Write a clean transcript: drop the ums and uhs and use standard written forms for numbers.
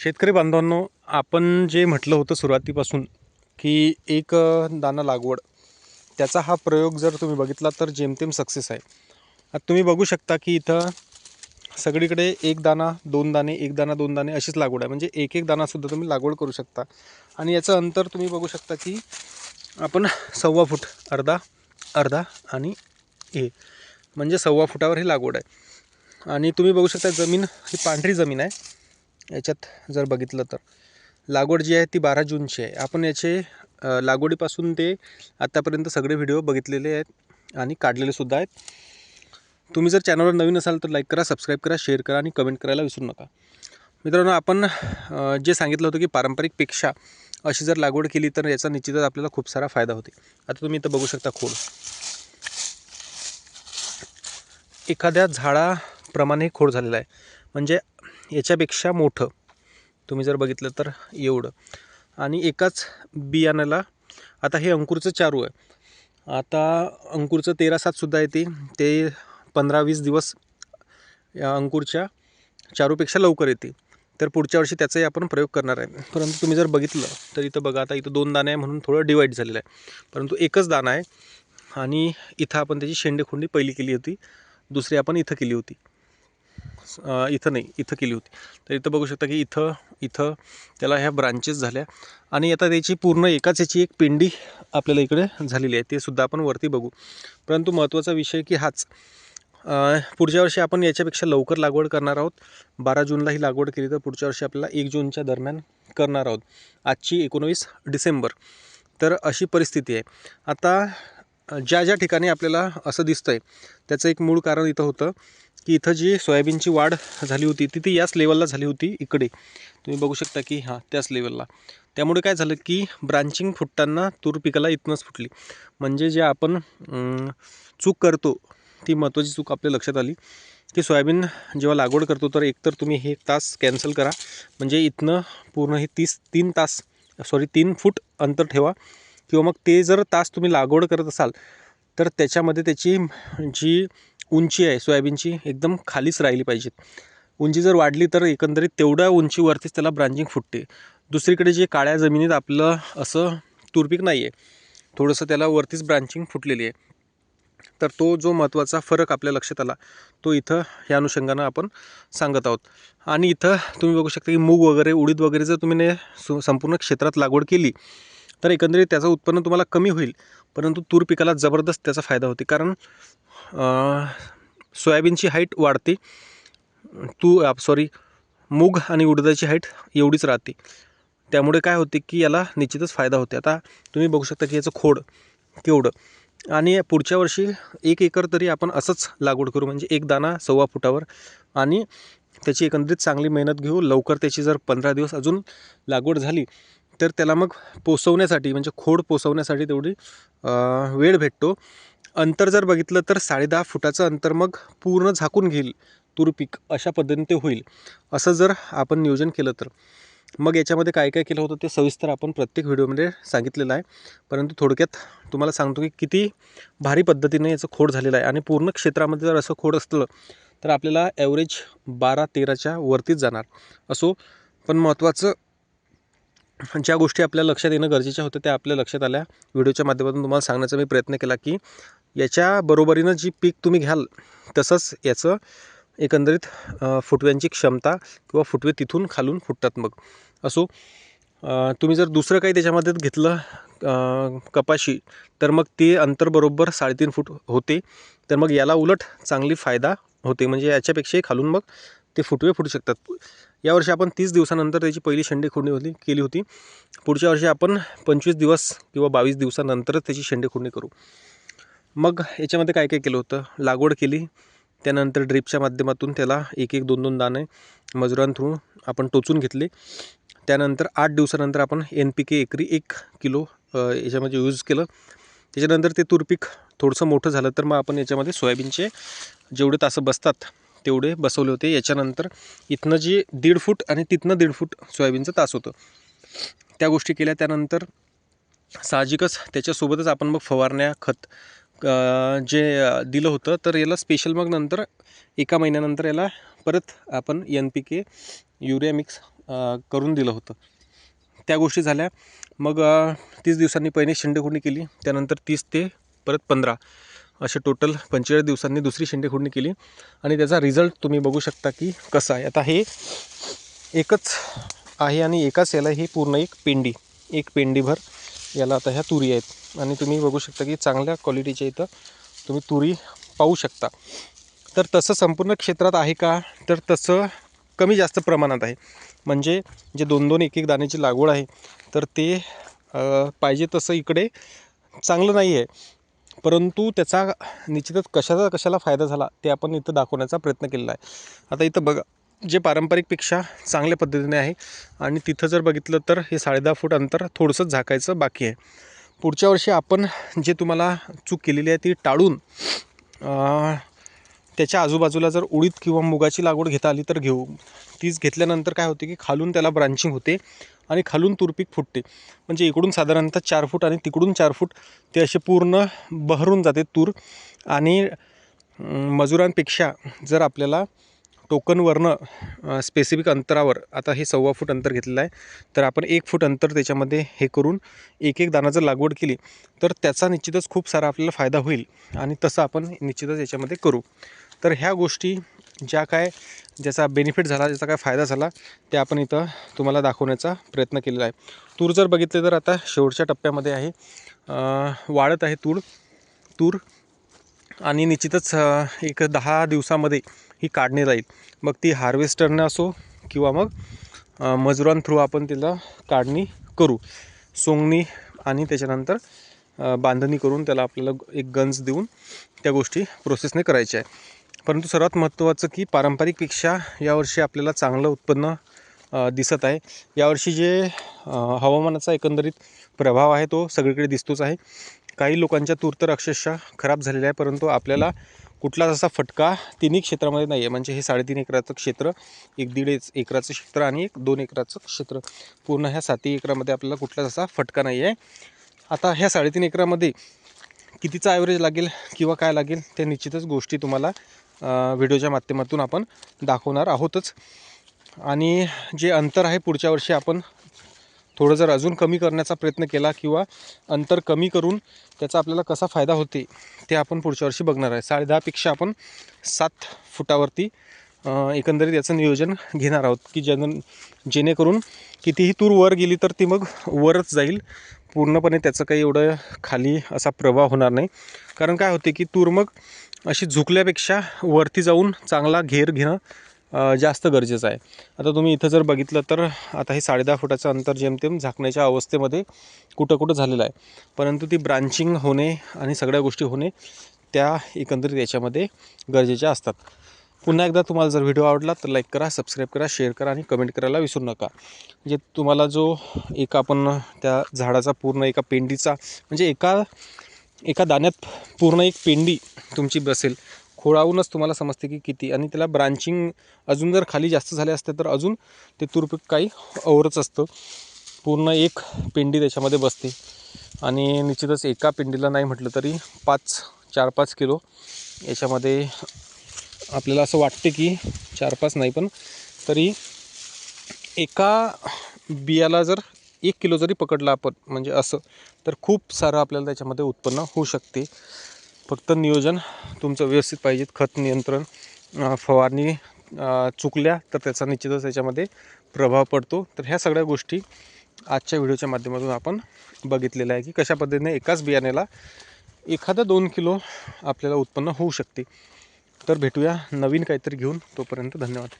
शेतकरी बांधवांनो, आपण जे म्हटलं होतं सुरुवातीपासून की एक दाना लागवड, त्याचा हा प्रयोग जर तुम्ही बघितला तर जेमतेम सक्सेस आहे. आता तुम्ही बघू शकता की इथं सगळीकडे एक दाना दोन दाणे, एक दाना दोन दाणे अशीच लागवड आहे. म्हणजे एक एक दानासुद्धा तुम्ही लागवड करू शकता. आणि याचं अंतर तुम्ही बघू शकता की आपण 1.25 फूट, अर्धा अर्धा आणि हे म्हणजे 1.25 फुटावर ही लागवड आहे. आणि तुम्ही बघू शकता जमीन ही पांढरी जमीन आहे. याच्यात जर बघितलं तर लागवड जी आहे ती 12 जूनची आहे. आपण याचे लागवडीपासून ते आत्तापर्यंत सगळे व्हिडिओ बघितलेले आहेत आणि काढलेले सुद्धा आहेत. तुम्ही जर चॅनलवर नवीन असाल तर लाईक करा, सबस्क्राईब करा, शेअर करा आणि कमेंट करायला विसरू नका. मित्रांनो, आपण जे सांगितलं होतं की पारंपरिकपेक्षा अशी जर लागवड केली तर याचा निश्चितच आपल्याला खूप सारा फायदा होते. आता तुम्ही इथं बघू शकता खोड एखाद्या झाडाप्रमाणे खोड झालेला आहे. म्हणजे याच्यापेक्षा मोठं तुम्ही जर बघितलं तर एवढं. आणि एकाच बियाण्याला आता हे अंकुरचं चारू आहे. आता अंकुरचं 13-7 सुद्धा येते. ते 15-20 दिवस या अंकुरच्या चारूपेक्षा लवकर येते. तर पुढच्या वर्षी त्याचाही आपण प्रयोग करणार आहे. परंतु तुम्ही जर बघितलं तर इथं बघा, आता इथं 2 दाणे आहे म्हणून थोडं डिवाईड झालेलं आहे. परंतु एकच दाणा आहे. आणि इथं आपण त्याची शेंडेखुंडी पहिली केली होती, दुसरी आपण इथं केली होती. इथं नाही, इथं केली होती. तर इथं बघू शकता की इथं त्याला ह्या ब्रांचेस झाल्या. आणि आता त्याची पूर्ण एकाच याची एक पेंडी आपल्याला इकडे झालेली आहे. ते सुद्धा आपण वरती बघू. परंतु महत्त्वाचा विषय की हाच, पुढच्या वर्षी आपण याच्यापेक्षा लवकर लागवड करणार आहोत. 12 जूनला ही लागवड केली तर पुढच्या वर्षी आपल्याला 1 जूनच्या दरम्यान करणार आहोत. आजची 19 डिसेंबर. तर अशी परिस्थिती आहे. आता ज्या ज्या ठिकाणी आपल्याला असं दिसतंय त्याचं एक मूळ कारण इथं होतं की इथं जी सोयाबीनची वाढ झाली होती ती याच लेवलला झाली होती. इकडे तुम्ही बघू शकता की त्याच लेवलला. त्यामुळे काय झालं की ब्रांचिंग फुटताना तूर पिकाला इथनंच फुटली. म्हणजे जे आपण चूक करतो ती महत्त्वाची चूक आपल्या लक्षात आली की सोयाबीन जेव्हा लागवड करतो तर एकतर तुम्ही हे तास कॅन्सल करा. म्हणजे इथनं पूर्ण हे 3 फूट अंतर ठेवा. किंवा मग ते जर तास तुम्ही लागवड करत असाल तर त्याच्यामध्ये त्याची जी उंची आहे सोयाबीनची एकदम खालीच राहिली पाहिजे. उंची जर वाढली तर एकंदरीत तेवढ्या उंचीवरतीच त्याला ब्रांचिंग फुटते. दुसरीकडे जे काळ्या जमिनीत आपलं असं तूरपीक नाही आहे, थोडंसं त्याला वरतीच ब्रांचिंग फुटलेली आहे. तर तो जो महत्त्वाचा फरक आपल्या लक्षात आला तो इथं ह्या अनुषंगानं आपण सांगत आहोत. आणि इथं तुम्ही बघू शकता की मूग वगैरे, उडीद वगैरे जर तुम्ही संपूर्ण क्षेत्रात लागवड केली तर एकंदरीत त्याचं उत्पन्न तुम्हाला कमी होईल. परंतु तूर पिकाला जबरदस्त त्याचा फायदा होते. कारण सोयाबीनची हाईट वाढते, मूग आणि उडदाची हाईट एवढीच राहते. त्यामुळे काय होते की याला निश्चितच फायदा होते. आता तुम्ही बघू शकता की याचं खोड केवढं. आणि पुढच्या वर्षी 1 एकर तरी आपण असंच लागवड करू. म्हणजे एक दाना 1.25 फुटावर. आणि त्याची एकंदरीत चांगली मेहनत घेऊ. लवकर त्याची जर 15 दिवस अजून लागवड झाली तर त्याला मग पोसवण्यासाठी, म्हणजे खोड पोसवण्यासाठी तेवढी वेळ भेटतो. अंतर जर बघितलं तर 10.5 फुटाचं अंतर मग पूर्ण झाकून घेईल तूर पीक, अशा पद्धतीने ते होईल. असं जर आपण नियोजन केलं तर. मग याच्यामध्ये काय काय केलं होतं ते सविस्तर आपण प्रत्येक व्हिडिओमध्ये सांगितलेलं आहे. परंतु थोडक्यात तुम्हाला सांगतो की किती भारी पद्धतीने याचं खोड झालेलं आहे. आणि पूर्ण क्षेत्रामध्ये जर असं खोड असलं तर आपल्याला ॲव्हरेज 12-13च्या वरतीच जाणार. असो, पण महत्त्वाचं ज्या गोष्टी आपल्या लक्षात येणं गरजेच्या होत्या त्या आपल्या लक्षात आल्या. व्हिडिओच्या माध्यमातून तुम्हाला सांगण्याचा मी प्रयत्न केला की याच्या बरोबरीनं जी पीक तुम्ही घ्याल तसंच याचं एकंदरीत फुटव्यांची क्षमता किंवा फुटवे तिथून खालून फुटतात. मग असो, तुम्ही जर दुसरं काही त्याच्यामध्ये घेतलं कपाशी, तर मग ते अंतर बरोबर 3.5 फूट होते. तर मग याला उलट चांगली फायदा होते. म्हणजे याच्यापेक्षाही खालून मग ते फुटवे फुटू शकतात. यावर्षी आपण 30 दिवसानंतर त्याची पहिली शेंडेखुरणी केली होती. पुढच्या वर्षी आपण 25 दिवस किंवा 22 दिवसानंतरच त्याची शेंडेखुरणी करू. मग याच्यामध्ये काय काय केलं होतं, लागवड केली, त्यानंतर ड्रिपच्या माध्यमातून त्याला 1-1, 2-2 दाणे मजुरांथ्रू आपण टोचून घेतले. त्यानंतर 8 दिवसानंतर आपण NPK एकरी 1 किलो याच्यामध्ये यूज केलं. त्याच्यानंतर ते तूरपीक थोडंसं मोठं झालं तर मग आपण याच्यामध्ये सोयाबीनचे जेवढे तासं बसतात तेवढे बसवले होते. याच्यानंतर इथनं जी 1.5 फूट आणि तिथनं 1.5 फूट सोयाबीनचं तास होतं, त्या गोष्टी केल्या. त्यानंतर साहजिकच त्याच्यासोबतच आपण मग फवारण्या, खत जे दिलं होतं. तर याला स्पेशल मग नंतर 1 महिन्यानंतर याला परत आपण NPK युरिया मिक्स करून दिलं होतं. त्या गोष्टी झाल्या. मग 30 दिवसांनी पहिली शेंडेखोडणी केली, त्यानंतर 30 ते परत 15 असे टोटल 45 दिवसांनी दुसरी शेंडेखोडणी केली आणि त्याचा रिझल्ट तुम्ही बघू शकता की कसा आहे. आता हे एकच आहे आणि एकाच याला ही पूर्ण एक पेंडीभर याला आता ह्या तुरी आहेत आणि तुम्ही बघू शकता की चांगल्या क्वालिटीच्या इथं तुम्ही तुरी पाहू शकता. तर तसं संपूर्ण क्षेत्रात आहे का, तर तसं कमी जास्त प्रमाणात आहे. म्हणजे जे 2-2 1-1 दाण्याची लागवड आहे तर ते पाहिजे तसं इकडे चांगलं नाही आहे. परंतु त्याचा निश्चितच कशाला फायदा झाला ते आपण इथं दाखवण्याचा प्रयत्न केलेला आहे. आता इथं बघा, जे पारंपरिकपेक्षा चांगल्या पद्धतीने आहे आणि तिथं जर बघितलं तर हे 10.5 फूट अंतर थोडंसं झाकायचं बाकी आहे. पुढच्या वर्षी आपण जे तुम्हाला चूक केलेली आहे ती टाळून त्याच्या आजूबाजूला जर उडीद किंवा मुगाची लागवड घेता आली तर घेऊ. तीच घेतल्यानंतर काय होते की खालून त्याला ब्रांचिंग होते आणि खालून तूरपीक फुटते. म्हणजे इकडून साधारणतः 4 फूट आणि तिकडून 4 फूट ते असे पूर्ण बहरून जाते तूर. आणि मजुरांपेक्षा जर आपल्याला टोकनवरनं स्पेसिफिक अंतरावर, आता हे 1.25 फूट अंतर घेतलेलं आहे, तर आपण 1 फूट अंतर त्याच्यामध्ये हे करून एक दाणा जर लागवड केली तर त्याचा निश्चितच खूप सारा आपल्याला फायदा होईल आणि तसं आपण निश्चितच याच्यामध्ये करू. तर ह्या गोष्टी ज्याचा बेनिफिट झाला, ज्याचा काय फायदा झाला ते आपण इथं तुम्हाला दाखवण्याचा प्रयत्न केलेला आहे. तूर जर बघितले तर आता शेवटच्या टप्प्यामध्ये आहे, वाढत आहे तूर आणि निश्चितच एक 10 दिवसामध्ये ही काढणी जाईल. मग ती हार्वेस्टरनं असो किंवा मग मजुरां थ्रू आपण तिला काढणी करू, सोंगणी आणि त्याच्यानंतर बांधणी करून त्याला आपल्याला एक गंज देऊन त्या गोष्टी प्रोसेसने करायच्या आहे. परंतु सर्वात महत्त्वाचं की पारंपरिकपेक्षा यावर्षी आपल्याला चांगलं उत्पन्न दिसत आहे. यावर्षी जे हवामानाचा एकंदरीत प्रभाव आहे तो सगळीकडे दिसतोच आहे. काही लोकांच्या तूर तर अक्षरशः खराब झालेल्या आहे, परंतु आपल्याला कुठलाच असा फटका तिन्ही क्षेत्रामध्ये नाही आहे. म्हणजे हे 3.5 एकराचं क्षेत्र, 1-1.5 एकराचं क्षेत्र आणि 1-2 एकराचं क्षेत्र, पूर्ण ह्या 7 एकरामध्ये आपल्याला कुठलाच असा फटका नाही आहे. आता ह्या 3.5 एकरामध्ये कितीचा ॲव्हरेज लागेल किंवा काय लागेल ते निश्चितच गोष्टी तुम्हाला व्हिडिओच्या माध्यमातून आपण दाखवणार आहोतच. आणि जे अंतर आहे पुढच्या वर्षी आपण थोडं जर अजून कमी करण्याचा प्रयत्न केला किंवा अंतर कमी करून त्याचा आपल्याला कसा फायदा होते ते आपण पुढच्या वर्षी बघणार आहे. 10.5 पेक्षा आपण 7 फुटावरती एकंदरीत याचं नियोजन घेणार आहोत की जेणेकरून कितीही तूर वर गेली तर ती मग वरच जाईल, पूर्णपणे त्याचं काही एवढं खाली असा प्रभाव होणार नाही. कारण काय होते की तूर मग अशी झुकल्यापेक्षा वरती जाऊन चांगला घेर घेणं जास्त गरजेचं आहे. आता तुम्ही इथं जर बघितलं तर आता हे 10.5 फुटाचं अंतर जेमतेम झाकण्याच्या अवस्थेमध्ये कुठं झालेलं आहे, परंतु ती ब्रांचिंग होणे आणि सगळ्या गोष्टी होणे त्या एकंदरीत याच्यामध्ये गरजेच्या असतात. पुन्हा एकदा तुम्हाला जर व्हिडिओ आवडला तर लाईक करा, सबस्क्राईब करा, शेअर करा आणि कमेंट करायला विसरू नका. म्हणजे तुम्हाला जो आपण त्या झाडाचा पूर्ण एका पेंडीचा म्हणजे एका दाण्यात पूर्ण एक पेंडी तुमची बसेल, खोळावूनच तुम्हाला समजते की किती. आणि त्याला ब्रांचिंग अजून जर खाली जास्त झाले असते तर अजून ते तूरपीक काही औरच असतं. पूर्ण एक पेंडी त्याच्यामध्ये बसते आणि निश्चितच एका पेंडीला नाही म्हटलं तरी 4-5 किलो याच्यामध्ये आपल्याला असं वाटते की 4-5 नाही, पण तरी एका बियाला जर 1 किलो जरी पकडला आपण म्हणजे असं, तर खूप सारं आपल्याला त्याच्यामध्ये उत्पन्न होऊ शकते. फक्त नियोजन तुमचं व्यवस्थित पाहिजे. खत नियंत्रण, फवारणी चुकल्या तर त्याचा निश्चितच त्याच्यामध्ये प्रभाव पडतो. तर ह्या सगळ्या गोष्टी आजच्या व्हिडिओच्या माध्यमातून आपण बघितलेलं आहे की कशा पद्धतीने एकाच बियाण्याला 1-2 किलो आपल्याला उत्पन्न होऊ शकते. तर भेटूया नवीन काहीतरी घेऊन, तोपर्यंत धन्यवाद.